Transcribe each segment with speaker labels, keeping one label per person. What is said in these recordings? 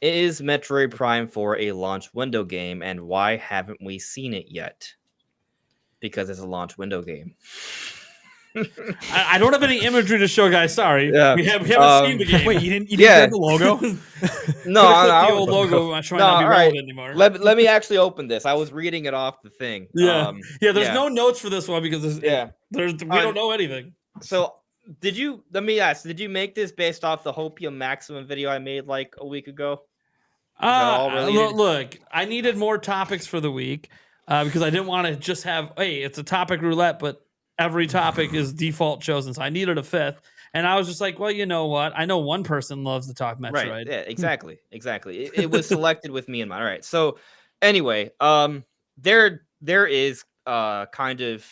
Speaker 1: Is Metroid Prime 4 a launch window game, and why haven't we seen it yet? Because it's a launch window game.
Speaker 2: I don't have any imagery to show, guys. Sorry,
Speaker 1: Yeah.
Speaker 2: we haven't seen the game.
Speaker 3: Wait, you didn't
Speaker 1: Yeah.
Speaker 3: grab the logo?
Speaker 1: No,
Speaker 2: Could've clicked
Speaker 1: I
Speaker 2: the
Speaker 1: was-
Speaker 2: old logo. I try
Speaker 1: No,
Speaker 2: not to be
Speaker 1: all right.
Speaker 2: relevant anymore.
Speaker 1: Let me actually open this. I was reading it off the thing.
Speaker 2: Yeah, There's no notes for this one because we
Speaker 1: Alright.
Speaker 2: don't know anything.
Speaker 1: So let me ask, did you make this based off the Hopium Maximum video I made like a week ago? all related?
Speaker 2: Look, I needed more topics for the week because I didn't want to just have, hey, it's a topic roulette, but every topic is default chosen. So I needed a fifth. And I was just like, well, you know what? I know one person loves to talk Metroid.
Speaker 1: Right. Yeah, exactly. It was selected with me in mind. All right. So anyway, there is kind of,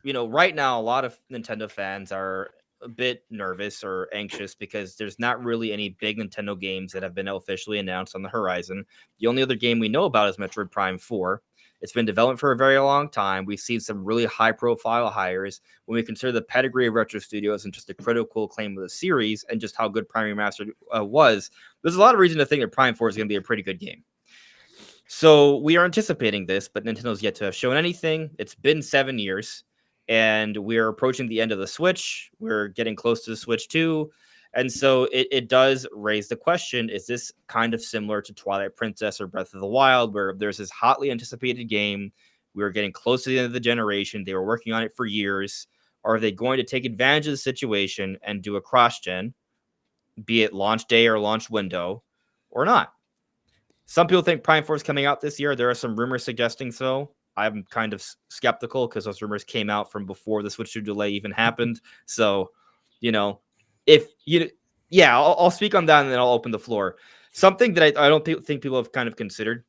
Speaker 1: right now a lot of Nintendo fans are a bit nervous or anxious because there's not really any big Nintendo games that have been officially announced on the horizon. The only other game we know about is Metroid Prime 4. It's been developed for a very long time. We've seen some really high-profile hires. When we consider the pedigree of Retro Studios and just the critical acclaim of the series and just how good Prime Remastered was, there's a lot of reason to think that Prime 4 is going to be a pretty good game. So we are anticipating this, but Nintendo's yet to have shown anything. It's been 7 years, and we're approaching the end of the Switch. We're getting close to the Switch 2. And so it does raise the question, is this kind of similar to Twilight Princess or Breath of the Wild, where there's this hotly anticipated game, we were getting close to the end of the generation, they were working on it for years, are they going to take advantage of the situation and do a cross-gen, be it launch day or launch window, or not? Some people think Prime 4 is coming out this year. There are some rumors suggesting so. I'm kind of skeptical because those rumors came out from before the Switch 2 delay even happened. So, I'll speak on that and then I'll open the floor. Something that I don't think people have kind of considered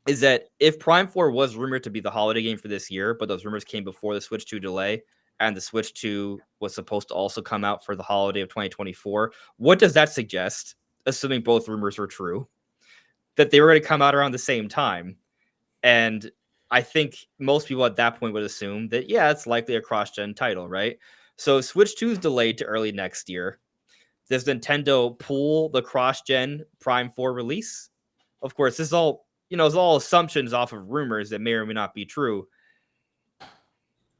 Speaker 1: is that if Prime 4 was rumored to be the holiday game for this year, but those rumors came before the Switch 2 delay, and the Switch 2 was supposed to also come out for the holiday of 2024, what does that suggest, assuming both rumors were true? That they were going to come out around the same time. And I think most people at that point would assume that, yeah, it's likely a cross-gen title, right? So Switch 2 is delayed to early next year. Does Nintendo pull the cross-gen Prime 4 release? Of course, this is all, it's all assumptions off of rumors that may or may not be true.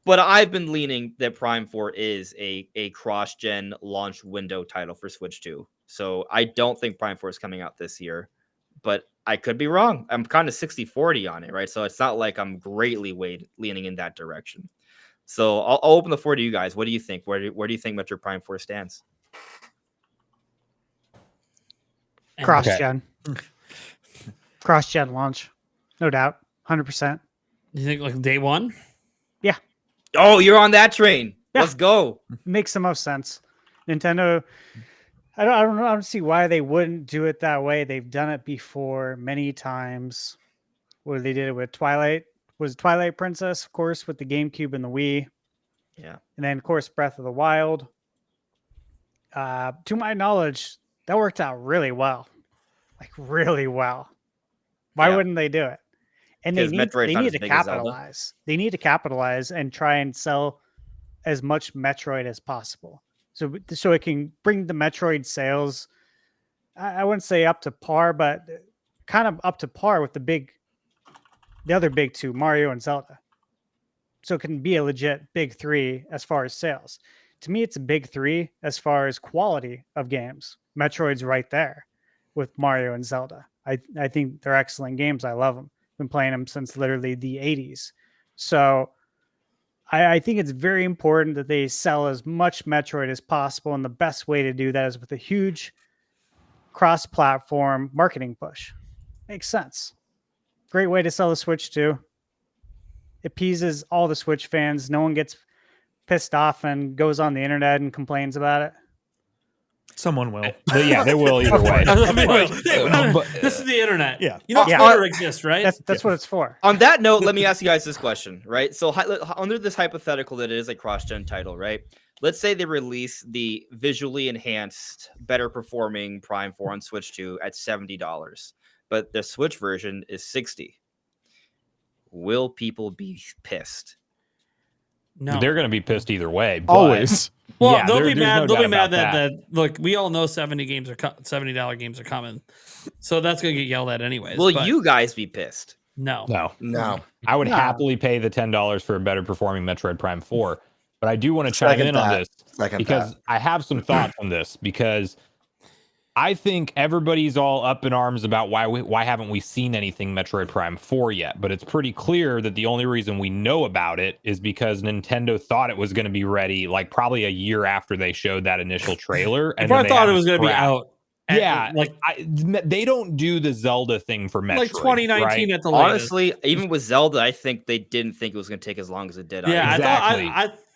Speaker 1: But I've been leaning that Prime 4 is a cross-gen launch window title for Switch 2. So I don't think Prime 4 is coming out this year. But I could be wrong. I'm kind of 60-40 on it, right? So it's not like I'm greatly leaning in that direction. So I'll open the floor to you guys. What do you think? Where do you think Metroid Prime 4 stands?
Speaker 4: Cross-gen. Cross-gen launch. No doubt. 100%.
Speaker 2: You think like day one?
Speaker 4: Yeah.
Speaker 1: Oh, you're on that train.
Speaker 4: Yeah.
Speaker 1: Let's go.
Speaker 4: Makes the most sense. Nintendo, I don't see why they wouldn't do it that way. They've done it before many times. Where they did it with Twilight. Was Twilight Princess, of course, with the GameCube and the Wii.
Speaker 1: Yeah.
Speaker 4: And then, of course, Breath of the Wild. To my knowledge, that worked out really well. Like, really well. Why wouldn't they do it? And they need to capitalize. They need to capitalize and try and sell as much Metroid as possible. So it can bring the Metroid sales, I wouldn't say up to par, but kind of up to par with the other big two, Mario and Zelda. So it can be a legit big three as far as sales. To me, it's a big three as far as quality of games. Metroid's right there with Mario and Zelda. I think they're excellent games. I love them. Been playing them since literally the 80s. So I think it's very important that they sell as much Metroid as possible. And the best way to do that is with a huge cross-platform marketing push. Makes sense. Great way to sell the Switch too. It appeases all the Switch fans. No one gets pissed off and goes on the internet and complains about it.
Speaker 3: Someone will. But yeah, they will either way.
Speaker 2: This is the internet.
Speaker 3: Yeah.
Speaker 2: Twitter exists, right?
Speaker 4: That's what it's for.
Speaker 1: On that note, let me ask you guys this question, right? So under this hypothetical that it is a cross-gen title, right? Let's say they release the visually enhanced, better performing Prime 4 on Switch 2 at $70, but the Switch version is $60. Will people be pissed?
Speaker 2: No,
Speaker 3: They're going to be pissed either way. But
Speaker 5: Always.
Speaker 2: well,
Speaker 3: yeah,
Speaker 2: they'll be
Speaker 3: there's
Speaker 2: mad.
Speaker 3: no
Speaker 2: They'll
Speaker 3: doubt
Speaker 2: be mad
Speaker 3: about
Speaker 2: that look. We all know $70 games are coming, so that's gonna get yelled at anyways.
Speaker 1: Will
Speaker 2: but
Speaker 1: you guys be pissed?
Speaker 2: no,
Speaker 5: No.
Speaker 3: I would
Speaker 4: No.
Speaker 3: happily pay the $10 for a better performing Metroid Prime 4. But I do want to chime in on this because I have some thoughts on this, because I think everybody's all up in arms about why haven't we seen anything Metroid Prime 4 yet? But it's pretty clear that the only reason we know about it is because Nintendo thought it was going to be ready like probably a year after they showed that initial trailer. And
Speaker 2: I
Speaker 3: then
Speaker 2: thought it was gonna be out.
Speaker 3: Yeah,
Speaker 2: like
Speaker 3: they don't do the Zelda thing for Metroid,
Speaker 2: like 2019
Speaker 3: right?
Speaker 2: at the latest.
Speaker 1: Honestly, even with Zelda, I think they didn't think it was going to take as long as it did.
Speaker 2: Yeah,
Speaker 3: Exactly.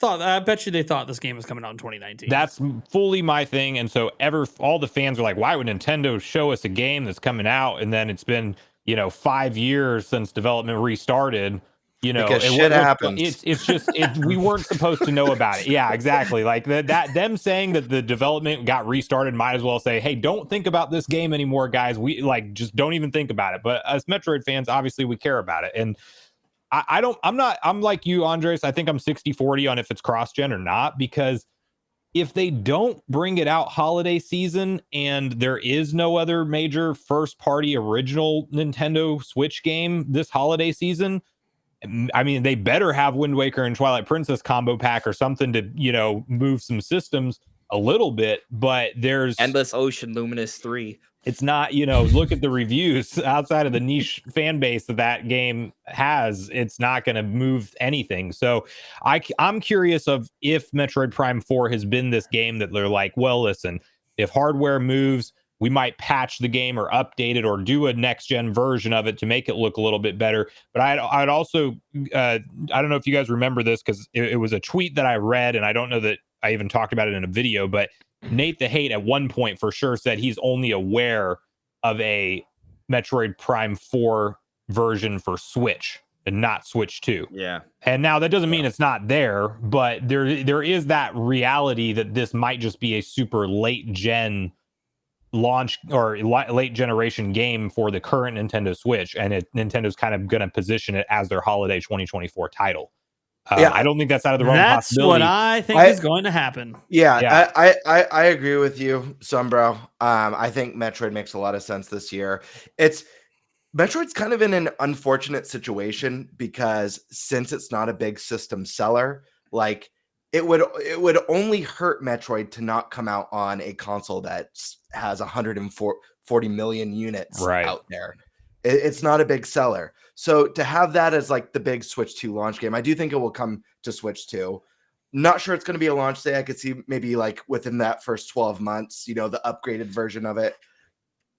Speaker 2: I bet you they thought this game was coming out in 2019.
Speaker 3: That's fully my thing. And so all the fans are like, why would Nintendo show us a game that's coming out? And then it's been, 5 years since development restarted.
Speaker 5: Because shit happens.
Speaker 3: It's just we weren't supposed to know about it. Yeah, exactly. Like that them saying that the development got restarted might as well say, hey, don't think about this game anymore, guys. We just don't even think about it. But as Metroid fans, obviously we care about it. And I'm like you, Andres. I think I'm 60-40 on if it's cross-gen or not, because if they don't bring it out holiday season and there is no other major first-party original Nintendo Switch game this holiday season, I mean, they better have Wind Waker and Twilight Princess combo pack or something to, move some systems a little bit. But there's
Speaker 1: Endless Ocean Luminous 3.
Speaker 3: It's not, look at the reviews outside of the niche fan base that game has. It's not going to move anything. So I'm curious of if Metroid Prime 4 has been this game that they're like, well, listen, if hardware moves, we might patch the game or update it or do a next gen version of it to make it look a little bit better. But I'd also, I don't know if you guys remember this, because it was a tweet that I read, and I don't know that I even talked about it in a video, but Nate the Hate at one point for sure said he's only aware of a Metroid Prime 4 version for Switch and not Switch 2.
Speaker 1: Yeah.
Speaker 3: And now that doesn't mean it's not there, but there is that reality that this might just be a super late gen launch or late generation game for the current Nintendo Switch, and Nintendo's kind of going to position it as their holiday 2024 title. I don't think that's out of the realm of possibility.
Speaker 2: That's what I think is going to happen.
Speaker 5: Yeah. I agree with you, Sombro. I think Metroid makes a lot of sense this year. Metroid's kind of in an unfortunate situation because since it's not a big system seller, like it would only hurt Metroid to not come out on a console that has 140 million units out there. It's not a big seller. So to have that as like the big Switch 2 launch game, I do think it will come to Switch 2. Not sure it's going to be a launch day. I could see maybe like within that first 12 months, the upgraded version of it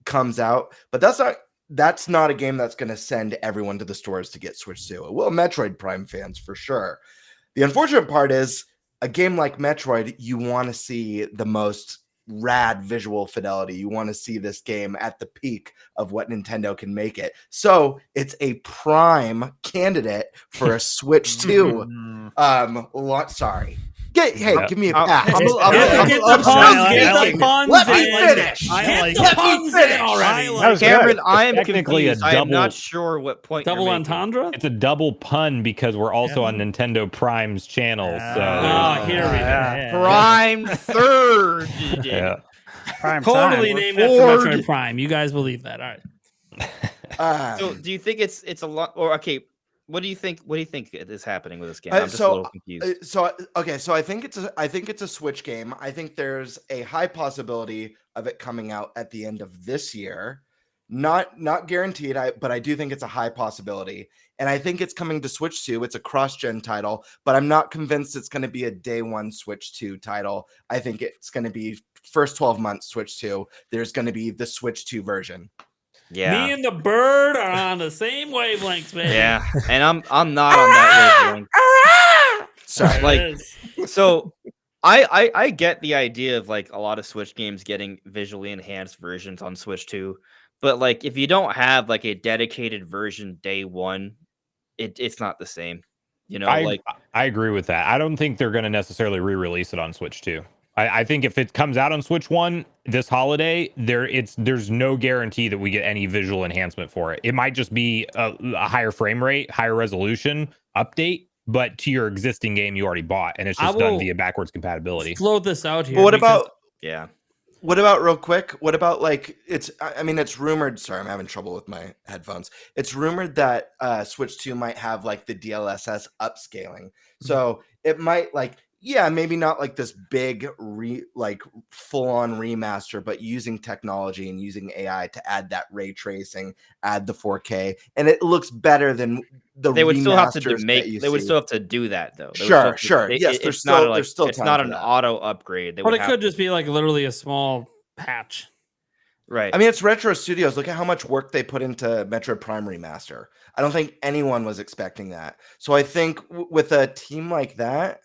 Speaker 5: comes out. But that's not a game that's going to send everyone to the stores to get Switch 2. It will Metroid Prime fans for sure. The unfortunate part is a game like Metroid, you want to see the most rad visual fidelity. You want to see this game at the peak of what Nintendo can make it. So it's a prime candidate for a Switch 2 sorry. Give me a pass.
Speaker 2: Get the puns.
Speaker 5: Let me finish.
Speaker 1: Cameron, I am
Speaker 3: technically
Speaker 1: confused. I am not sure what point.
Speaker 2: Double
Speaker 1: you're
Speaker 2: entendre?
Speaker 3: It's a double pun because we're also on Nintendo Prime's channel.
Speaker 2: Here we go.
Speaker 1: Prime third.
Speaker 3: Yeah.
Speaker 4: Prime
Speaker 2: Totally
Speaker 4: time.
Speaker 2: named after Metroid Prime. You guys believe that? All right.
Speaker 1: So, do you think it's a lot? Or okay, what do you think? What do you think is happening with this game? I'm just a little confused.
Speaker 5: So I think it's a Switch game. I think there's a high possibility of it coming out at the end of this year. Not guaranteed, but I do think it's a high possibility. And I think it's coming to Switch 2. It's a cross-gen title, but I'm not convinced it's going to be a day one Switch 2 title. I think it's going to be first 12 months Switch 2. There's going to be the Switch 2 version.
Speaker 1: Yeah.
Speaker 2: Me and the bird are on the same wavelengths, man.
Speaker 1: Yeah, and I'm not on that wavelength.
Speaker 5: Sorry.
Speaker 1: So I get the idea of like a lot of Switch games getting visually enhanced versions on Switch 2, but like if you don't have like a dedicated version day one, it's not the same.
Speaker 3: I agree with that. I don't think they're going to necessarily re-release it on Switch 2. I think if it comes out on Switch 1 this holiday, there's no guarantee that we get any visual enhancement for it. It might just be a higher frame rate, higher resolution update, but to your existing game you already bought, and it's
Speaker 2: I
Speaker 3: just done
Speaker 2: will
Speaker 3: via backwards compatibility.
Speaker 2: float this out here.
Speaker 5: But what
Speaker 2: because-
Speaker 5: about
Speaker 1: Yeah.
Speaker 5: What about real quick? What about like I mean, it's rumored. Sorry, I'm having trouble with my headphones. It's rumored that Switch 2 might have like the DLSS upscaling. So it might like, yeah, maybe not like this big like full on remaster, but using technology and using AI to add that ray tracing, add the 4K, and it looks better than the
Speaker 1: They would still have to
Speaker 5: remasters that
Speaker 1: make.
Speaker 5: you
Speaker 1: They would
Speaker 5: see.
Speaker 1: still have to do that though. They would still
Speaker 5: Sure,
Speaker 1: have to-
Speaker 5: sure.
Speaker 1: it-
Speaker 5: Yes,
Speaker 1: it-
Speaker 5: there's
Speaker 1: it's not
Speaker 5: still
Speaker 1: a, like
Speaker 5: there's still
Speaker 1: it's
Speaker 5: time
Speaker 1: not
Speaker 5: for
Speaker 1: an
Speaker 5: that.
Speaker 1: auto upgrade. They
Speaker 2: But
Speaker 1: would
Speaker 2: it
Speaker 1: have
Speaker 2: could just be like literally a small patch.
Speaker 1: right.
Speaker 5: I mean, it's Retro Studios. Look at how much work they put into Metroid Prime Remaster. I don't think anyone was expecting that. So I think with a team like that,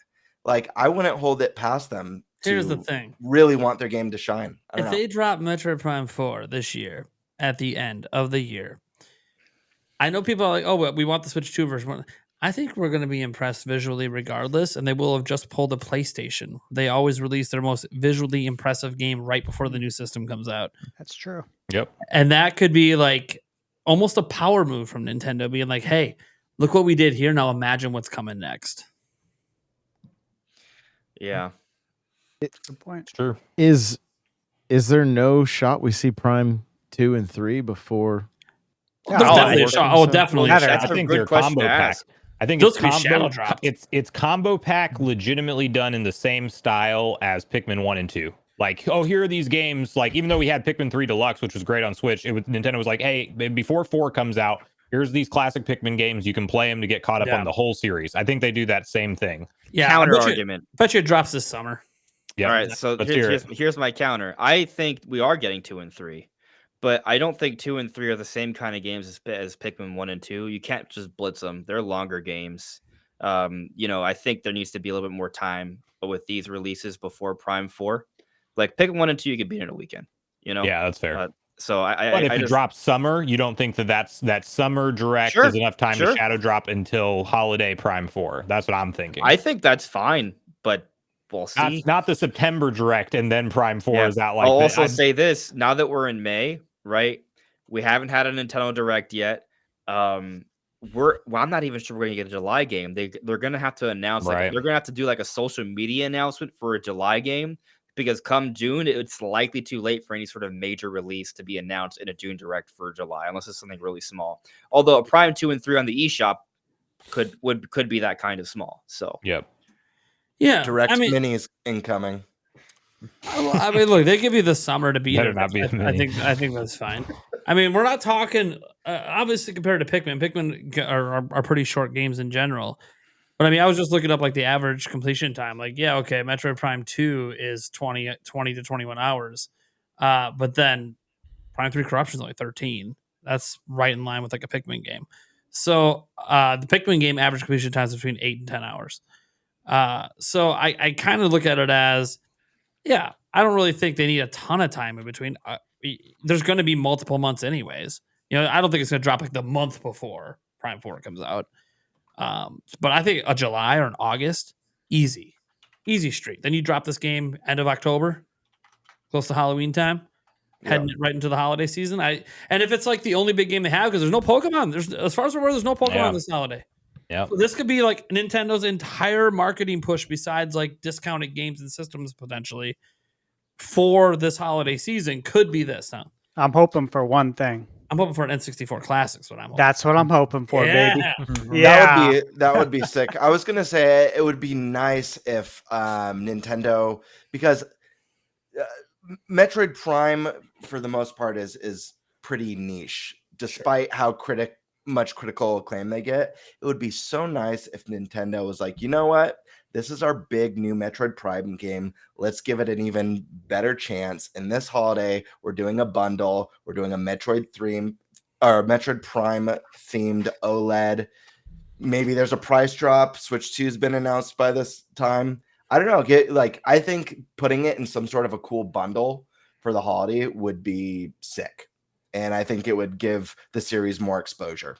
Speaker 5: like I wouldn't hold it past them to
Speaker 2: Here's the thing.
Speaker 5: really want their game to shine. I don't
Speaker 2: If
Speaker 5: know.
Speaker 2: they drop Metroid Prime 4 this year at the end of the year, I know people are like, oh, well, we want the Switch 2 version. I think we're going to be impressed visually regardless, and they will have just pulled a PlayStation. They always release their most visually impressive game right before the new system comes out.
Speaker 4: That's true.
Speaker 3: Yep.
Speaker 2: And that could be like almost a power move from Nintendo being like, hey, look what we did here. Now imagine what's coming next.
Speaker 1: Yeah.
Speaker 4: Good point.
Speaker 3: It's true.
Speaker 6: Is there no shot we see Prime 2 and 3 before?
Speaker 2: There's
Speaker 4: Oh,
Speaker 2: definitely a
Speaker 6: I-
Speaker 2: shot. Oh, definitely. a
Speaker 4: Matter.
Speaker 2: shot.
Speaker 1: That's
Speaker 3: I
Speaker 1: a
Speaker 3: think
Speaker 1: good
Speaker 3: they're
Speaker 1: question
Speaker 3: combo
Speaker 1: to
Speaker 3: pack.
Speaker 1: ask.
Speaker 3: I think
Speaker 2: Those
Speaker 3: it's
Speaker 2: could be shadow
Speaker 3: combo.
Speaker 2: dropped.
Speaker 3: It's combo pack, legitimately done in the same style as Pikmin 1 and 2. Like, oh, here are these games. Like, even though we had Pikmin 3 Deluxe, which was great on Switch, Nintendo was like, hey, before 4 comes out, here's these classic Pikmin games. You can play them to get caught up on the whole series. I think they do that same thing.
Speaker 2: Yeah,
Speaker 1: Counter
Speaker 2: I bet you-
Speaker 1: argument.
Speaker 2: bet you it drops this summer.
Speaker 3: Yeah.
Speaker 1: All right, so
Speaker 3: Let's hear
Speaker 1: here's my counter. I think we are getting 2 and 3, but I don't think 2 and 3 are the same kind of games as Pikmin 1 and 2. You can't just blitz them. They're longer games. I think there needs to be a little bit more time with these releases before Prime 4. Like Pikmin 1 and 2, you could beat in a weekend.
Speaker 3: Yeah, that's fair.
Speaker 1: So
Speaker 3: But if
Speaker 1: I
Speaker 3: it
Speaker 1: just,
Speaker 3: drops summer, you don't think that summer direct
Speaker 1: Sure,
Speaker 3: is enough time
Speaker 1: sure.
Speaker 3: to shadow drop until holiday Prime 4? That's what I'm thinking.
Speaker 1: I think that's fine, but we'll see.
Speaker 3: not the September direct and then Prime 4
Speaker 1: Yeah.
Speaker 3: is out like
Speaker 1: I'll
Speaker 3: that.
Speaker 1: also say this: now that we're in May, right? We haven't had a Nintendo Direct yet. I'm not even sure we're gonna get a July game. They're gonna have to announce
Speaker 3: Right.
Speaker 1: they're gonna have to do like a social media announcement for a July game because come June it's likely too late for any sort of major release to be announced in a June Direct for July unless it's something really small. Although a Prime 2 and 3 on the eShop could be that kind of small. So
Speaker 3: Yep.
Speaker 2: Yeah,
Speaker 5: Direct
Speaker 2: I mean,
Speaker 5: minis incoming.
Speaker 2: look, they give you the summer to beat
Speaker 3: Better
Speaker 2: it.
Speaker 3: not be a
Speaker 2: I
Speaker 3: mini.
Speaker 2: think that's fine. I mean, we're not talking obviously compared to Pikmin. Pikmin are pretty short games in general. But I mean, I was just looking up like the average completion time. Like, yeah, okay, Metroid Prime 2 is 20 to 21 hours. But then Prime 3 Corruption is only 13. That's right in line with like a Pikmin game. So the Pikmin game average completion time is between 8 and 10 hours. So I kind of look at it as, yeah, I don't really think they need a ton of time in between. There's going to be multiple months anyways. I don't think it's going to drop like the month before Prime 4 comes out. But I think a July or an August, easy street. Then you drop this game end of October, close to Halloween time, heading right into the holiday season. And if it's like the only big game they have, because there's no Pokemon. As far as we're aware, there's no Pokemon this holiday.
Speaker 3: Yeah.
Speaker 2: So this could be like Nintendo's entire marketing push, besides like discounted games and systems potentially for this holiday season. Could be this. Huh?
Speaker 4: I'm hoping for one thing.
Speaker 2: I'm hoping for an N64 Classics. What I'm hoping.
Speaker 4: That's what I'm hoping for, baby.
Speaker 2: Yeah.
Speaker 4: Yeah.
Speaker 5: That would be sick. I was gonna say it would be nice if Nintendo, because Metroid Prime for the most part is pretty niche, despite how much critical acclaim they get. It would be so nice if Nintendo was like, you know what? This is our big new Metroid Prime game. Let's give it an even better chance. And this holiday, we're doing a bundle. We're doing a Metroid Prime themed OLED. Maybe there's a price drop. Switch 2 has been announced by this time. I don't know. I think putting it in some sort of a cool bundle for the holiday would be sick. And I think it would give the series more exposure.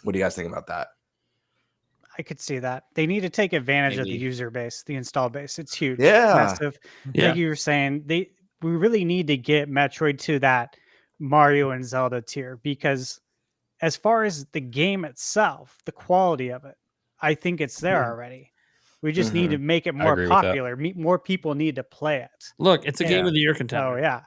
Speaker 5: What do you guys think about that?
Speaker 4: I could see that. They need to take advantage of the
Speaker 1: Maybe.
Speaker 4: user base, the install base. It's huge.
Speaker 5: Yeah.
Speaker 4: Massive.
Speaker 2: Yeah.
Speaker 4: Like you were saying, we really need to get Metroid to that Mario and Zelda tier, because as far as the game itself, the quality of it, I think it's there already. We just need to make it
Speaker 3: I
Speaker 4: more
Speaker 3: agree with that.
Speaker 4: popular. More people need to play it.
Speaker 2: Look, it's a game
Speaker 1: Yeah.
Speaker 2: of the year contender.
Speaker 4: Oh yeah.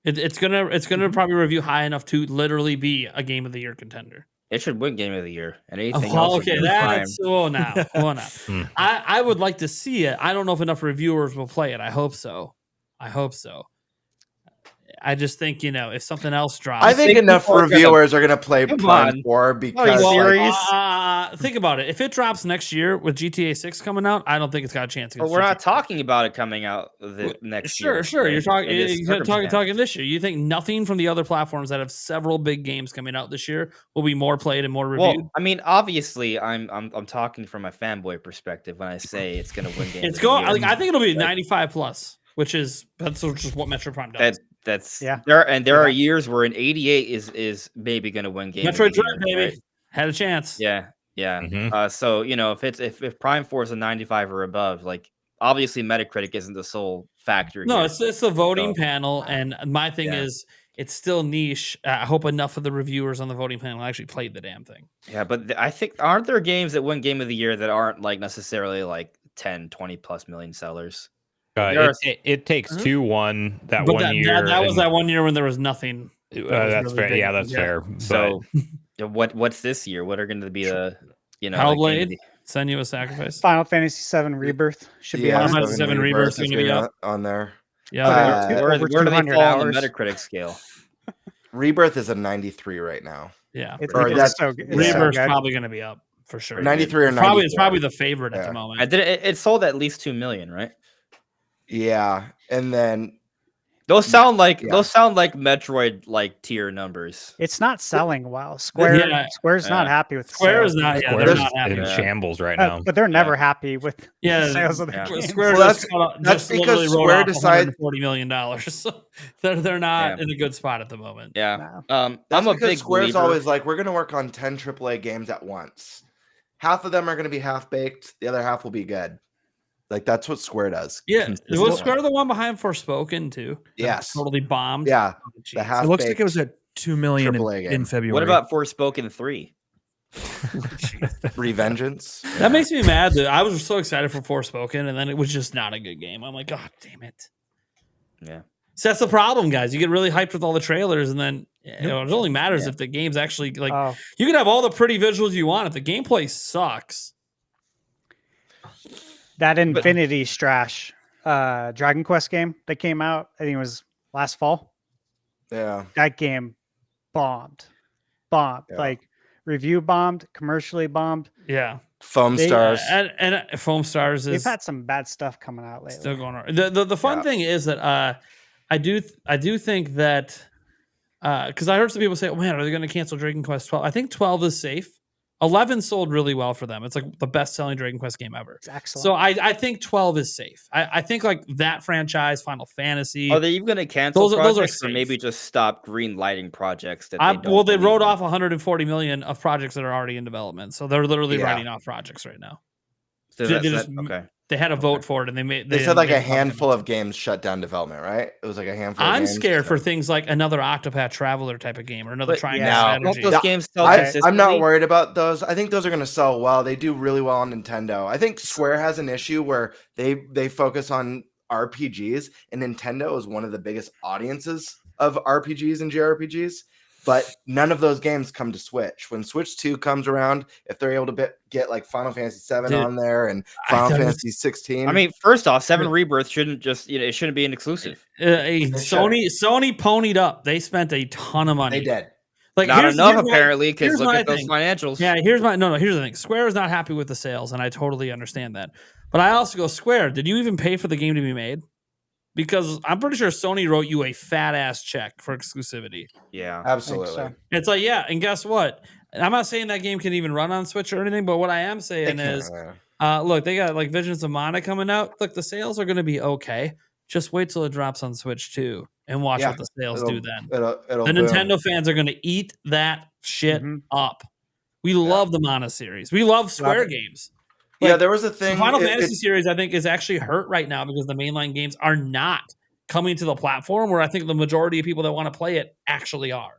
Speaker 2: It's gonna probably review high enough to literally be a game of the year contender.
Speaker 1: It should win Game of the Year, and anything else.
Speaker 2: Okay,
Speaker 1: would be Prime.
Speaker 2: that's now. I would like to see it. I don't know if enough reviewers will play it. I hope so. I just think, if something else drops.
Speaker 5: I think enough reviewers are going to play
Speaker 1: Come
Speaker 5: Prime
Speaker 1: on.
Speaker 5: 4 because
Speaker 1: serious?
Speaker 2: Think about it. If it drops next year with GTA 6 coming out, I don't think it's got a chance.
Speaker 1: But we're not talking about it coming out next year.
Speaker 2: Sure.
Speaker 1: right?
Speaker 2: You're
Speaker 1: Circumstance.
Speaker 2: talking this year. You think nothing from the other platforms that have several big games coming out this year will be more played and more reviewed?
Speaker 1: Well, I mean, obviously, I'm talking from a fanboy perspective when I say it's going to win Game.
Speaker 2: It's
Speaker 1: of the
Speaker 2: going.
Speaker 1: Year.
Speaker 2: I think it'll be 95 plus, which is just what Metroid Prime does.
Speaker 1: That's
Speaker 4: Yeah.
Speaker 1: There are years where an 88 is maybe going to win Game.
Speaker 2: Metroid
Speaker 1: of the
Speaker 2: Prime,
Speaker 1: Year,
Speaker 2: baby,
Speaker 1: right?
Speaker 2: had a chance.
Speaker 1: Yeah.
Speaker 3: Mhm.
Speaker 1: So if Prime 4 is a 95 or above, like obviously Metacritic isn't the sole factor.
Speaker 2: No,
Speaker 1: here.
Speaker 2: it's the voting
Speaker 1: So,
Speaker 2: panel, and my thing
Speaker 1: Yeah.
Speaker 2: is it's still niche. I hope enough of the reviewers on the voting panel actually played the damn thing.
Speaker 1: Yeah, but I think aren't there games that win Game of the Year that aren't like necessarily like 10, 20 plus million sellers?
Speaker 3: It takes two one that
Speaker 2: But
Speaker 3: one year.
Speaker 2: that was
Speaker 3: and-
Speaker 2: that 1 year when there was nothing.
Speaker 3: that's
Speaker 2: really
Speaker 3: fair.
Speaker 2: big.
Speaker 3: Yeah, that's fair.
Speaker 1: So what's this year? What are going to be the
Speaker 2: Hellblade, Senua's Sacrifice.
Speaker 4: Final Fantasy VII Rebirth should be
Speaker 5: yeah,
Speaker 4: on.
Speaker 2: Final
Speaker 4: it.
Speaker 2: Fantasy VII Rebirth is
Speaker 5: is
Speaker 2: gonna be up.
Speaker 5: on there.
Speaker 2: Yeah,
Speaker 1: where
Speaker 4: over
Speaker 1: do they
Speaker 4: 200
Speaker 1: fall on
Speaker 4: hours.
Speaker 1: the Metacritic scale?
Speaker 5: Rebirth is a 93 right now.
Speaker 2: yeah.
Speaker 4: It's,
Speaker 5: Or
Speaker 4: it's
Speaker 5: that's-
Speaker 4: so good.
Speaker 5: yeah.
Speaker 4: It's so
Speaker 2: Rebirth's
Speaker 4: good.
Speaker 2: probably going to be up for sure.
Speaker 5: 93 or
Speaker 2: It's
Speaker 5: 94.
Speaker 2: probably the favorite at
Speaker 5: Yeah.
Speaker 2: the moment.
Speaker 1: It sold at least 2 million, right?
Speaker 5: Yeah, and then
Speaker 1: Those sound like
Speaker 5: Yeah.
Speaker 1: Metroid like tier numbers.
Speaker 4: It's not selling well. Square's not
Speaker 1: Yeah.
Speaker 4: happy with
Speaker 2: Square
Speaker 4: sales.
Speaker 2: is not. Yeah, they're
Speaker 3: Square's
Speaker 2: not happy.
Speaker 3: in
Speaker 1: Yeah.
Speaker 3: shambles right now.
Speaker 4: But they're never happy with
Speaker 2: Yeah,
Speaker 4: sales of their
Speaker 1: yeah.
Speaker 4: games.
Speaker 2: Square
Speaker 5: Well,
Speaker 2: just
Speaker 5: that's
Speaker 2: literally
Speaker 5: because
Speaker 2: wrote
Speaker 5: Square
Speaker 2: off
Speaker 5: decided-
Speaker 2: $140 million. So they're not
Speaker 1: Yeah.
Speaker 2: in a good spot at the moment.
Speaker 1: Yeah.
Speaker 4: No.
Speaker 5: that's
Speaker 1: I'm a
Speaker 5: because
Speaker 1: big
Speaker 5: Square's
Speaker 1: believer.
Speaker 5: always like, we're going to work on 10 AAA games at once. Half of them are going to be half baked. The other half will be good. Like that's what Square does.
Speaker 2: Yeah, was
Speaker 5: consistently.
Speaker 2: Square the one behind Forspoken too? That
Speaker 5: Yes.
Speaker 2: totally bombed.
Speaker 5: Yeah,
Speaker 2: Oh,
Speaker 5: the
Speaker 2: jeez.
Speaker 5: half.
Speaker 7: It looks like it was a 2 million
Speaker 5: AAA
Speaker 7: in
Speaker 5: game.
Speaker 7: February.
Speaker 1: What about Forspoken 3?
Speaker 5: Revengeance.
Speaker 2: That makes me mad. That I was so excited for Forspoken, and then it was just not a good game. I'm like, God damn it!
Speaker 1: Yeah.
Speaker 2: So that's the problem, guys. You get really hyped with all the trailers, and then it only matters if the game's actually like.
Speaker 4: Oh,
Speaker 2: You can have all the pretty visuals you want if the gameplay sucks.
Speaker 4: that Infinity Strash Dragon Quest game that came out, I think it was last fall.
Speaker 5: Yeah.
Speaker 4: That game bombed.
Speaker 5: Yeah.
Speaker 4: Like review bombed, commercially bombed.
Speaker 2: Yeah,
Speaker 5: Foam
Speaker 4: They-
Speaker 5: Stars.
Speaker 2: and Foam Stars
Speaker 4: They've
Speaker 2: is
Speaker 4: had some bad stuff coming out lately.
Speaker 2: still going on. The fun
Speaker 5: Yeah.
Speaker 2: thing is that I do think that because I heard some people say, "Oh man, are they going to cancel Dragon Quest 12?" I think 12 is safe. 11 sold really well for them. It's like the best selling Dragon Quest game ever.
Speaker 4: It's excellent.
Speaker 2: So I think 12 is safe. I think like that franchise, Final Fantasy.
Speaker 1: Are they even going to cancel
Speaker 2: Those are
Speaker 1: projects or
Speaker 2: safe.
Speaker 1: maybe just stop green lighting projects that they don't
Speaker 2: well, they
Speaker 1: believe
Speaker 2: wrote
Speaker 1: in?
Speaker 2: off 140 million of projects that are already in development. So they're literally
Speaker 5: Yeah.
Speaker 2: writing off projects right now.
Speaker 1: So
Speaker 2: they
Speaker 1: that's
Speaker 2: just-
Speaker 1: okay.
Speaker 2: They had a vote for it, and
Speaker 5: They said like a handful of games shut down development, right? It was like a handful. of
Speaker 2: I'm
Speaker 5: games.
Speaker 2: scared for things like another Octopath Traveler type of game or another
Speaker 1: But
Speaker 2: Triangle
Speaker 4: yeah.
Speaker 1: Don't
Speaker 2: Strategy.
Speaker 1: those
Speaker 5: Yeah.
Speaker 1: games sell
Speaker 5: I'm
Speaker 1: consistently?
Speaker 5: not worried about those. I think those are going to sell well. They do really well on Nintendo. I think Square has an issue where they focus on RPGs, and Nintendo is one of the biggest audiences of RPGs and JRPGs. But none of those games come to Switch. When Switch 2 comes around, if they're able to get like Final Fantasy 7
Speaker 2: Dude,
Speaker 5: on there and
Speaker 2: I
Speaker 5: Final
Speaker 2: thought it was-
Speaker 5: Fantasy 16,
Speaker 1: I mean, first off, 7 Rebirth shouldn't just it shouldn't be an exclusive.
Speaker 2: Sony ponied up. They spent a ton of money.
Speaker 5: they did.
Speaker 2: Like
Speaker 1: Not
Speaker 2: here's-
Speaker 1: enough
Speaker 2: here's my-
Speaker 1: apparently, because
Speaker 2: here's
Speaker 1: look
Speaker 2: my
Speaker 1: at those
Speaker 2: thing.
Speaker 1: financials.
Speaker 2: Yeah, here's the thing. Square is not happy with the sales, and I totally understand that. But I also go, Square, did you even pay for the game to be made? Because I'm pretty sure Sony wrote you a fat ass check for exclusivity.
Speaker 1: Yeah.
Speaker 5: Absolutely.
Speaker 4: so.
Speaker 2: It's like, yeah, and guess what? I'm not saying that game can even run on Switch or anything, but what I am
Speaker 5: They
Speaker 2: saying
Speaker 5: can't,
Speaker 2: is,
Speaker 5: yeah.
Speaker 2: look, they got like Visions of Mana coming out. Look, the sales are going to be okay. Just wait till it drops on Switch too, and watch
Speaker 5: Yeah,
Speaker 2: what the sales do then.
Speaker 5: It'll
Speaker 2: The
Speaker 5: boom.
Speaker 2: Nintendo fans are going to eat that shit
Speaker 4: Mhm.
Speaker 2: up. We love the Mana series. We love Square
Speaker 4: it.
Speaker 2: games.
Speaker 5: Yeah,
Speaker 2: Like,
Speaker 5: there was a
Speaker 2: The
Speaker 5: thing.
Speaker 2: Final
Speaker 5: it-
Speaker 2: Fantasy
Speaker 5: it-
Speaker 2: series, I think, is actually hurt right now because the mainline games are not coming to the platform where I think the majority of people that want to play it actually are.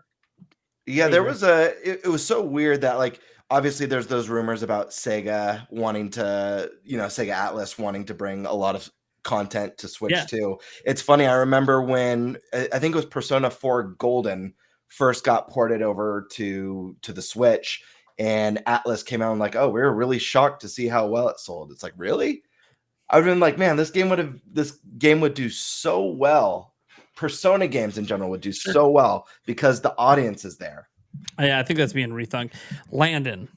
Speaker 5: Yeah, there was it was so weird that like obviously there's those rumors about Sega wanting to, Sega Atlas wanting to bring a lot of content to Switch too. It's funny. I remember when I think it was Persona 4 Golden first got ported over to the Switch, and Atlas came out and like, oh, we were really shocked to see how well it sold. It's like, really? I've been like, man, this game would do so well. Persona games in general would do so well because the audience is there.
Speaker 2: Yeah, I think that's being rethunk. Landon,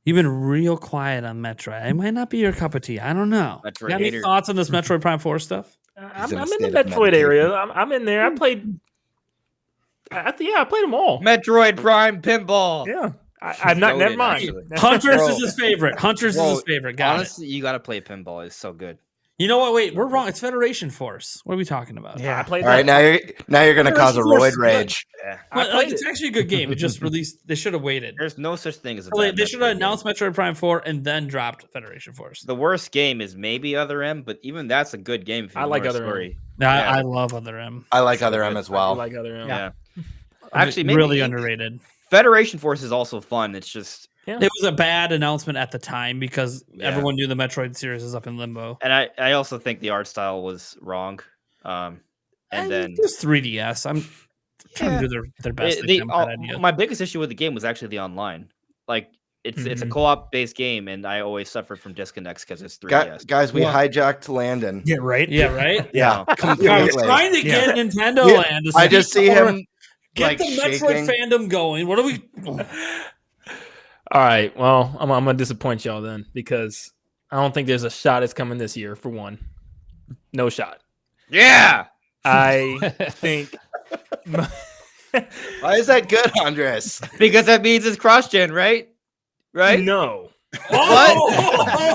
Speaker 2: you've been real quiet on Metroid. It might not be your cup of tea. I don't know. You got any thoughts on this Metroid Prime 4 stuff?
Speaker 8: I'm in the Metroid area. I'm in there. I played them all.
Speaker 1: Metroid Prime Pinball.
Speaker 8: Yeah. I'm not. Never mind.
Speaker 2: Hunters is his favorite. Hunters is his favorite.
Speaker 1: Honestly, you got to play pinball. It's so good.
Speaker 2: You know what? Wait, we're wrong. It's Federation Force. What are we talking about?
Speaker 8: Yeah, I played.
Speaker 5: All right, now you're going to cause a roid rage.
Speaker 1: Yeah.
Speaker 2: It's actually a good game. It just released. They should have waited.
Speaker 1: There's no such thing as a
Speaker 2: They
Speaker 1: bad
Speaker 2: should have
Speaker 1: Metroid
Speaker 2: announced
Speaker 1: game.
Speaker 2: Metroid Prime 4 and then dropped Federation Force.
Speaker 1: The worst game is maybe Other M, but even that's a good game. If you
Speaker 8: I like
Speaker 1: know a
Speaker 8: Other M.
Speaker 1: story.
Speaker 2: I love Other M.
Speaker 5: I like Other M as well.
Speaker 8: I like Other M.
Speaker 1: Yeah. Actually, maybe
Speaker 2: really underrated.
Speaker 1: Federation Force is also fun. It's just
Speaker 2: It was a bad announcement at the time because everyone knew the Metroid series is up in limbo.
Speaker 1: And I also think the art style was wrong. And then
Speaker 2: it's 3DS. I'm trying to do their best.
Speaker 1: My biggest issue with the game was actually the online. Like it's a co-op based game, and I always suffer from disconnects because it's 3DS.
Speaker 5: Guys, we hijacked Landon.
Speaker 7: Yeah, right.
Speaker 2: Yeah, right.
Speaker 5: Yeah, completely.
Speaker 2: I was trying to get Nintendo Land.
Speaker 5: I just see him
Speaker 2: get the Metroid fandom going. What are we?
Speaker 8: All right. Well, I'm gonna disappoint y'all then because I don't think there's a shot it's coming this year. For one, no shot.
Speaker 1: Yeah.
Speaker 8: I think.
Speaker 5: Why is that good, Andres?
Speaker 1: Because that means it's cross-gen, right? Right?
Speaker 8: No.
Speaker 1: What?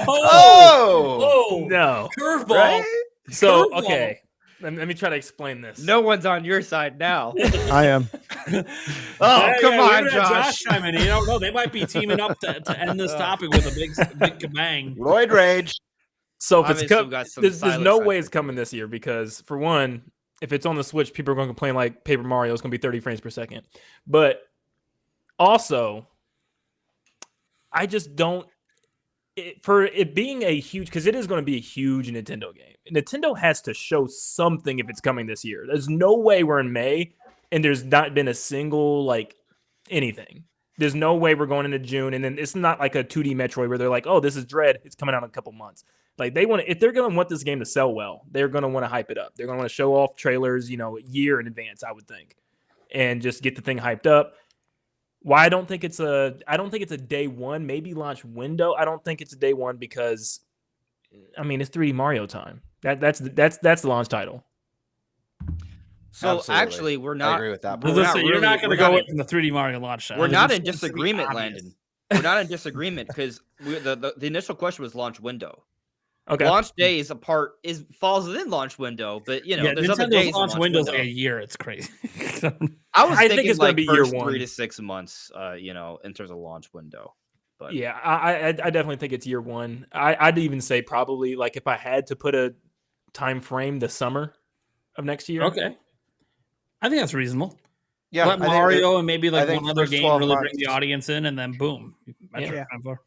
Speaker 5: Oh!
Speaker 8: No.
Speaker 2: Curveball.
Speaker 5: Right?
Speaker 8: So,
Speaker 2: Curveball.
Speaker 8: okay. Let me try to explain this.
Speaker 1: No one's on your side now.
Speaker 6: I am.
Speaker 1: Oh, come
Speaker 2: we're
Speaker 1: on,
Speaker 2: gonna have
Speaker 1: Josh.
Speaker 2: chime in. You don't know. They might be teaming up to end this topic with a big kabang.
Speaker 5: Roid rage.
Speaker 8: So if
Speaker 1: Obviously, we
Speaker 8: it's
Speaker 1: got some
Speaker 8: there's
Speaker 1: silence
Speaker 8: no
Speaker 1: right
Speaker 8: way
Speaker 1: there.
Speaker 8: it's coming this year because for one, if it's on the Switch, people are going to complain like Paper Mario is going to be 30 frames per second. But also, I just don't for it being a huge because it is going to be a huge Nintendo game. Nintendo has to show something if it's coming this year. There's no way we're in May and there's not been a single like anything. There's no way we're going into June and then it's not like a 2D Metroid where they're like, oh, this is Dread. It's coming out in a couple months. Like they want to, if they're going to want this game to sell well, they're going to want to hype it up. They're going to want to show off trailers, a year in advance, I would think, and just get the thing hyped up. Why I don't think it's a day one, maybe launch window. I don't think it's a day one because, I mean, it's 3D Mario time. That's the launch title.
Speaker 1: So
Speaker 5: Absolutely.
Speaker 1: actually, we're
Speaker 5: I
Speaker 1: not.
Speaker 5: agree with that.
Speaker 1: We're
Speaker 2: Listen,
Speaker 1: not
Speaker 2: you're
Speaker 1: really-
Speaker 2: not going
Speaker 1: we're
Speaker 2: to go
Speaker 1: not-
Speaker 2: away from the 3D Mario launch shot.
Speaker 1: We're
Speaker 2: It's
Speaker 1: not
Speaker 2: just
Speaker 1: in
Speaker 2: supposed to be
Speaker 1: disagreement,
Speaker 2: obvious.
Speaker 1: Landon. We're not in disagreement because the initial question was launch window.
Speaker 8: Okay.
Speaker 1: Launch day falls within launch window, but
Speaker 2: Yeah,
Speaker 1: there's other
Speaker 2: Nintendo
Speaker 1: days in
Speaker 2: launch window's
Speaker 1: window.
Speaker 2: like a year. It's crazy.
Speaker 1: I was
Speaker 8: I think
Speaker 1: thinking
Speaker 8: it's gonna
Speaker 1: like
Speaker 8: be year
Speaker 1: first
Speaker 8: one.
Speaker 1: 3 to 6 months, in terms of launch window. But
Speaker 8: Yeah, I definitely think it's year one. I'd even say probably like if I had to put a time frame, the summer of next year.
Speaker 2: Okay. I think that's reasonable.
Speaker 5: Yeah,
Speaker 2: Let Mario and maybe
Speaker 5: I
Speaker 2: like
Speaker 5: think
Speaker 2: one other
Speaker 5: first
Speaker 2: game
Speaker 5: 12
Speaker 2: really bring
Speaker 5: months.
Speaker 2: the audience in, and then boom. Metroid
Speaker 8: Yeah.
Speaker 2: Prime 4.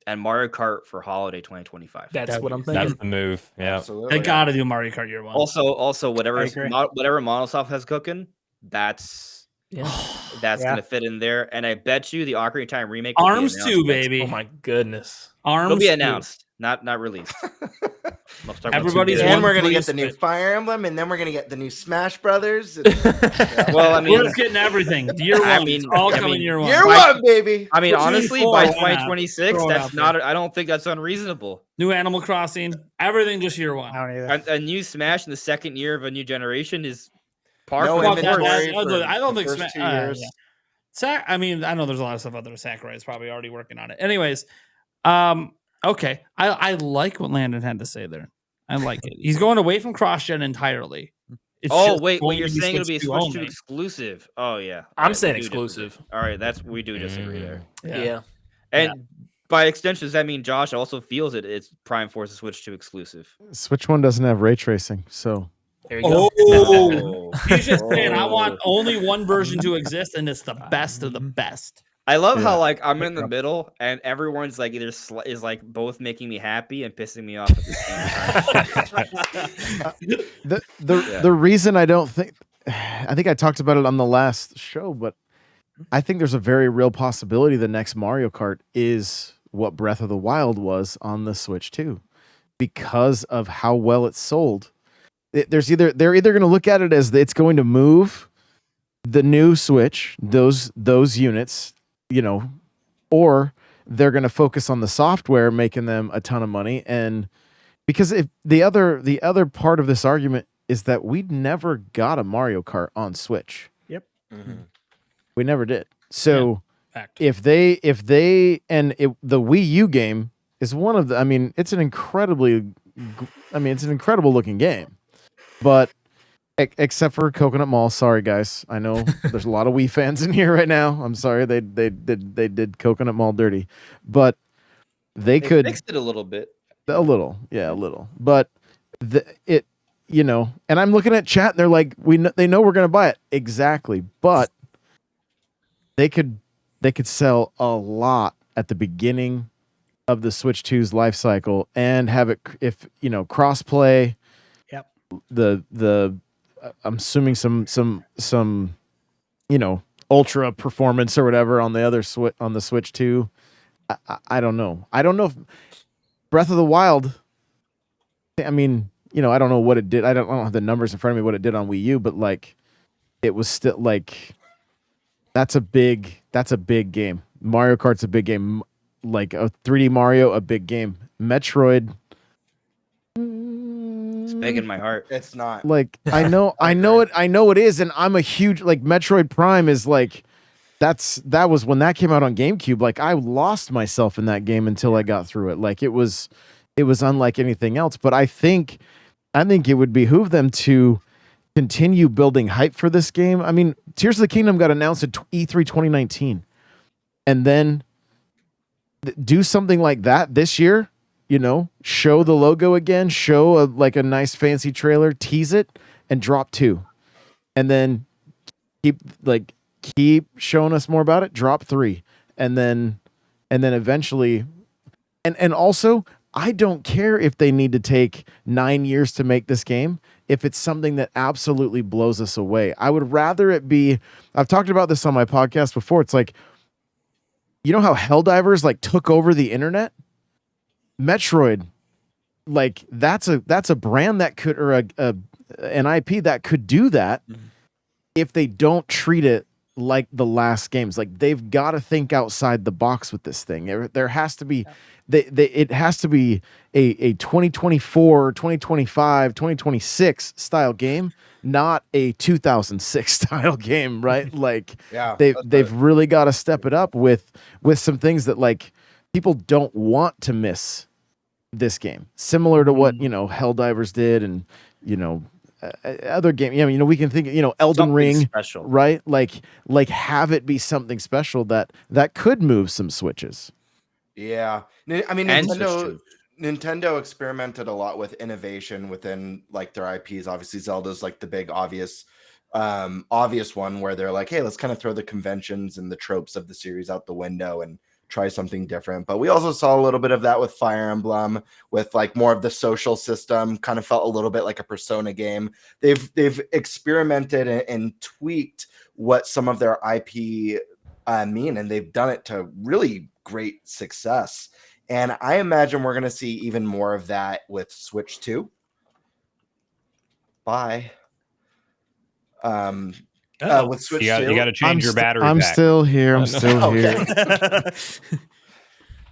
Speaker 1: and Mario Kart for holiday 2025.
Speaker 8: That's what I'm
Speaker 3: That's
Speaker 8: thinking.
Speaker 3: the move. Yeah.
Speaker 5: Absolutely.
Speaker 2: They got to do Mario Kart year one.
Speaker 1: Also, whatever
Speaker 4: agree.
Speaker 1: Monosoft has cooking, that's
Speaker 8: Yeah.
Speaker 4: Yeah.
Speaker 1: gonna fit in there. And I bet you the Ocarina of Time remake will be
Speaker 2: Arms
Speaker 1: announced
Speaker 2: too,
Speaker 1: next-
Speaker 2: baby.
Speaker 8: Oh my goodness.
Speaker 2: Arms
Speaker 1: It'll be
Speaker 2: too.
Speaker 1: announced, not released. Let's talk about
Speaker 2: Everybody's
Speaker 1: two
Speaker 5: And
Speaker 1: days.
Speaker 5: we're gonna
Speaker 2: One
Speaker 5: get the new
Speaker 2: Switch.
Speaker 5: Fire Emblem, and then we're gonna get the new Smash Brothers.
Speaker 1: Well, I mean,
Speaker 2: We're getting everything. Year one.
Speaker 1: I mean-
Speaker 2: it's all
Speaker 1: I
Speaker 2: coming
Speaker 1: mean,
Speaker 2: year one.
Speaker 5: Year one, baby.
Speaker 1: I mean,
Speaker 2: Between
Speaker 1: honestly,
Speaker 2: four,
Speaker 1: by
Speaker 2: why not?
Speaker 1: 2026,
Speaker 2: Throw it
Speaker 1: that's
Speaker 2: out
Speaker 1: not. I don't think that's unreasonable.
Speaker 2: New Animal Crossing. Everything just year one.
Speaker 4: I don't either.
Speaker 1: A new Smash in the second year of a new generation is par
Speaker 5: No
Speaker 1: for
Speaker 2: Well,
Speaker 1: the
Speaker 2: that-
Speaker 1: course.
Speaker 5: inventory for
Speaker 2: I don't
Speaker 5: the
Speaker 2: think
Speaker 5: first
Speaker 2: Sma-
Speaker 5: 2 years.
Speaker 2: yeah. I mean, I know there's a lot of stuff out there. Sakurai is probably already working on it. Anyways, okay. I like what Landon had to say there. I like it. He's going away from cross-gen entirely. It's
Speaker 1: Oh
Speaker 2: just
Speaker 1: wait,
Speaker 2: going
Speaker 1: you're
Speaker 2: to be
Speaker 1: saying it'll be a
Speaker 2: Switch 2
Speaker 1: Switch 2
Speaker 2: only.
Speaker 1: exclusive. Oh yeah,
Speaker 8: I'm
Speaker 1: Yeah,
Speaker 8: saying
Speaker 1: we do disagree.
Speaker 8: exclusive.
Speaker 1: All right, we do disagree there.
Speaker 8: Yeah.
Speaker 1: And by extension, does that mean Josh also feels it's Prime Force Switch 2 exclusive?
Speaker 6: Switch One doesn't have ray tracing, so
Speaker 8: There you go.
Speaker 2: Oh, he's just saying I want only one version to exist, and it's the best of the best.
Speaker 1: I love how
Speaker 6: Yeah.
Speaker 1: like I'm in the middle and everyone's like either is like both making me happy and pissing me off at the same time.
Speaker 6: The reason I don't think I think I talked about it on the last show, but I think there's a very real possibility the next Mario Kart is what Breath of the Wild was on the Switch 2 because of how well it's sold. They're either going to look at it as it's going to move the new Switch, those units, or they're going to focus on the software, making them a ton of money. And because if the other part of this argument is that we never got a Mario Kart on Switch.
Speaker 4: Yep.
Speaker 5: Mhm.
Speaker 6: We never did. So
Speaker 2: Fact.
Speaker 6: if they the Wii U game is one of the, I mean, it's an incredible looking game, but except for Coconut Mall, sorry guys, I know there's a lot of Wii fans in here right now. I'm sorry they did Coconut Mall dirty, but they could
Speaker 1: fixed it a little bit.
Speaker 6: A little, but and I'm looking at chat and they're like, they know we're gonna buy it exactly, but they could sell a lot at the beginning of the Switch 2's life cycle and have it cross play.
Speaker 4: Yep.
Speaker 6: The I'm assuming some ultra performance or whatever on the Switch 2. I don't know. I don't know if Breath of the Wild, I mean, I don't know what it did. I don't have the numbers in front of me what it did on Wii U, but like it was still like that's a big game. Mario Kart's a big game. Like a 3D Mario, a big game. Metroid,
Speaker 1: It's big in my heart.
Speaker 5: It's not.
Speaker 6: like I know it is, and I'm a huge like Metroid Prime is like that was when that came out on GameCube. Like I lost myself in that game until I got through it. Like it was unlike anything else. But I think it would behoove them to continue building hype for this game. I mean, Tears of the Kingdom got announced at E3 2019, and then do something like that this year. Show the logo again, show a nice fancy trailer, tease it, and drop 2, and then keep showing us more about it. Drop 3, and then eventually, and also, I don't care if they need to take 9 years to make this game. If it's something that absolutely blows us away, I would rather it be. I've talked about this on my podcast before. It's like, how Helldivers like took over the internet. Metroid, like that's a brand that could, or an IP that could do that if they don't treat it like the last games. Like they've got to think outside the box with this thing. There has to be, it has to be a 2024, 2025, 2026 style game, not a 2006 style game, right? Like they've really got to step it up with some things that like people don't want to miss this game, similar to what Helldivers did, and other game. I mean, we can think Elden
Speaker 1: Something
Speaker 6: Ring,
Speaker 1: special.
Speaker 6: right? Like have it be something special that could move some switches.
Speaker 5: Yeah, I mean,
Speaker 1: And
Speaker 5: Nintendo experimented a lot with innovation within like their IPs. Obviously, Zelda's like the big obvious one where they're like, hey, let's kind of throw the conventions and the tropes of the series out the window and try something different. But we also saw a little bit of that with Fire Emblem, with like more of the social system. Kind of felt a little bit like a Persona game. They've experimented and tweaked what some of their IP mean, and they've done it to really great success. And I imagine we're going to see even more of that with Switch 2. Bye. With Switch 2,
Speaker 3: you got to change your battery.
Speaker 6: I'm
Speaker 3: pack.
Speaker 6: still here. I'm still here.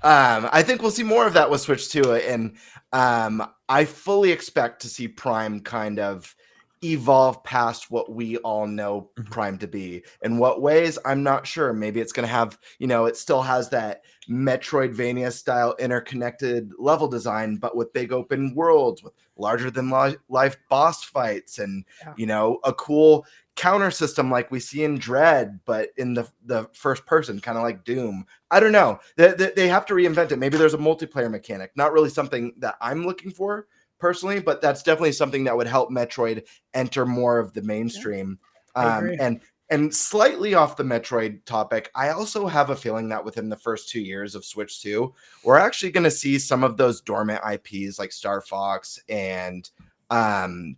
Speaker 5: I think we'll see more of that with Switch 2, and I fully expect to see Prime kind of evolve past what we all know Prime to be. In what ways, I'm not sure. Maybe it's going to have, it still has that Metroidvania style interconnected level design, but with big open worlds, with larger than life boss fights, and a cool counter system like we see in Dread, but in the first person, kind of like Doom. I don't know. They have to reinvent it. Maybe there's a multiplayer mechanic. Not really something that I'm looking for personally, but that's definitely something that would help Metroid enter more of the mainstream.
Speaker 4: I agree.
Speaker 5: And And slightly off the Metroid topic, I also have a feeling that within the first 2 years of Switch 2, we're actually going to see some of those dormant IPs like Star Fox and whatchamacallit,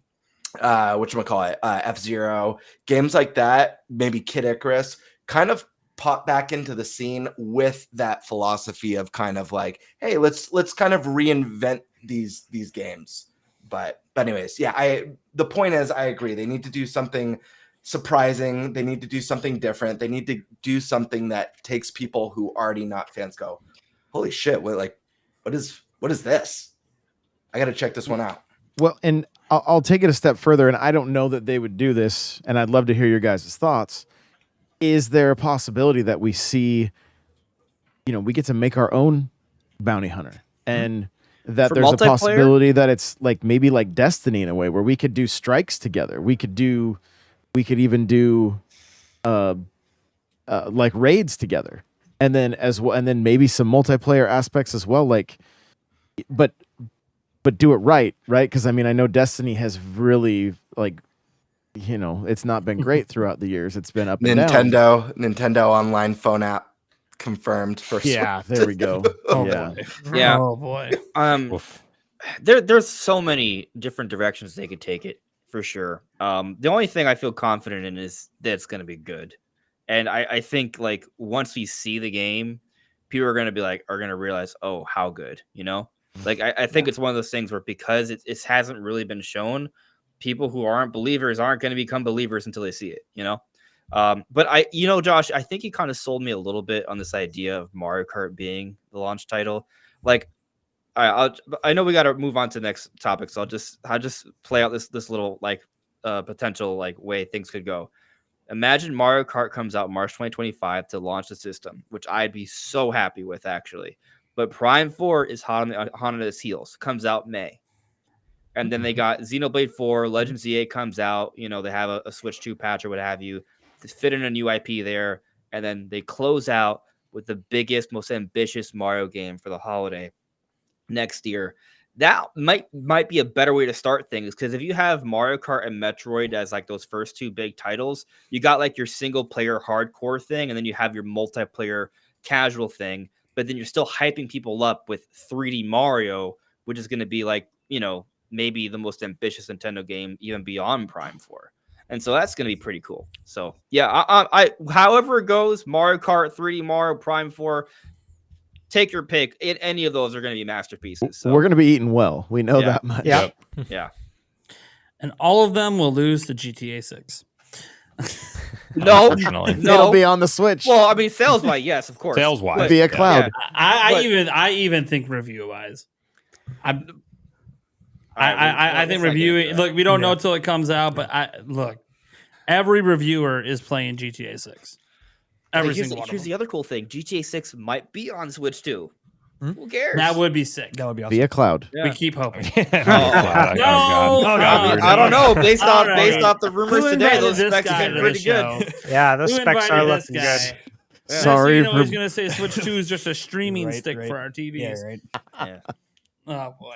Speaker 5: F-Zero, games like that, maybe Kid Icarus, kind of pop back into the scene with that philosophy of kind of like, hey, let's kind of reinvent these games. But anyways, yeah, the point is, I agree. They need to do something surprising. They need to do something different. They need to do something that takes people who already not fans go, holy shit, what is this? I got to check this one out.
Speaker 6: Well, and I'll take it a step further, and I don't know that they would do this, and I'd love to hear your guys' thoughts. Is there a possibility that we see, we get to make our own bounty hunter, and that
Speaker 1: For
Speaker 6: there's a
Speaker 1: multiplayer?
Speaker 6: possibility that it's like maybe like Destiny in a way, where we could do strikes together. We could even do like raids together, and then as well, and then maybe some multiplayer aspects as well. Like, but do it right? Because I mean, I know Destiny has really it's not been great throughout the years. It's been up and down.
Speaker 5: Nintendo online phone app confirmed for
Speaker 6: Yeah,
Speaker 5: Switch.
Speaker 6: there we go.
Speaker 2: Oh
Speaker 6: Yeah.
Speaker 2: boy.
Speaker 1: Yeah.
Speaker 2: Oh boy.
Speaker 1: There's so many different directions they could take it for sure. The only thing I feel confident in is that it's going to be good, and I think like once we see the game, people are going to realize, oh, how good, Like I think it's one of those things where because it hasn't really been shown, people who aren't believers aren't going to become believers until they see it, But Josh, I think you kind of sold me a little bit on this idea of Mario Kart being the launch title. Like, I know we got to move on to the next topic, so I'll just play out this little potential way things could go. Imagine Mario Kart comes out March 2025 to launch the system, which I'd be so happy with actually. But Prime 4 is hot on its heels. Comes out May. And then they got Xenoblade 4, Legends ZA comes out. They have a Switch 2 patch or what have you. To fit in a new IP there. And then they close out with the biggest, most ambitious Mario game for the holiday next year. That might be a better way to start things, because if you have Mario Kart and Metroid as like those first two big titles, you got like your single player hardcore thing, and then you have your multiplayer casual thing. But then you're still hyping people up with 3D Mario, which is going to be like, maybe the most ambitious Nintendo game even beyond Prime 4. And so that's going to be pretty cool. So yeah, I however it goes, Mario Kart, 3D Mario, Prime 4, take your pick. Any of those are going to be masterpieces. So.
Speaker 6: We're going to be eating well. We know that much.
Speaker 4: Yep.
Speaker 1: Yeah.
Speaker 2: And all of them will lose to GTA 6.
Speaker 1: No,
Speaker 6: it'll be on the Switch.
Speaker 1: Well, I mean, sales wise, yes, of course.
Speaker 3: Sales wise,
Speaker 6: via cloud.
Speaker 1: Yeah.
Speaker 2: I even think review wise. I think reviewing. Look, we don't know till it comes out, but every reviewer is playing GTA 6.
Speaker 1: Here's the other cool thing: GTA 6 might be on Switch too. Who cares?
Speaker 2: That would be sick.
Speaker 7: That would be awesome.
Speaker 6: Via cloud.
Speaker 2: We keep hoping.
Speaker 1: I don't know. Based off the rumors
Speaker 2: Who
Speaker 1: today, those
Speaker 2: invited this
Speaker 1: specs
Speaker 2: guy
Speaker 1: are
Speaker 2: to
Speaker 1: pretty
Speaker 2: the
Speaker 1: good.
Speaker 2: show?
Speaker 4: Yeah, those
Speaker 2: Who
Speaker 4: specs are
Speaker 2: invited
Speaker 4: looking
Speaker 2: this
Speaker 4: good.
Speaker 2: guy?
Speaker 6: Sorry
Speaker 2: So he's gonna say Switch 2 is just a streaming stick for our TVs.
Speaker 7: Yeah, right.
Speaker 1: Yeah.
Speaker 2: Oh boy.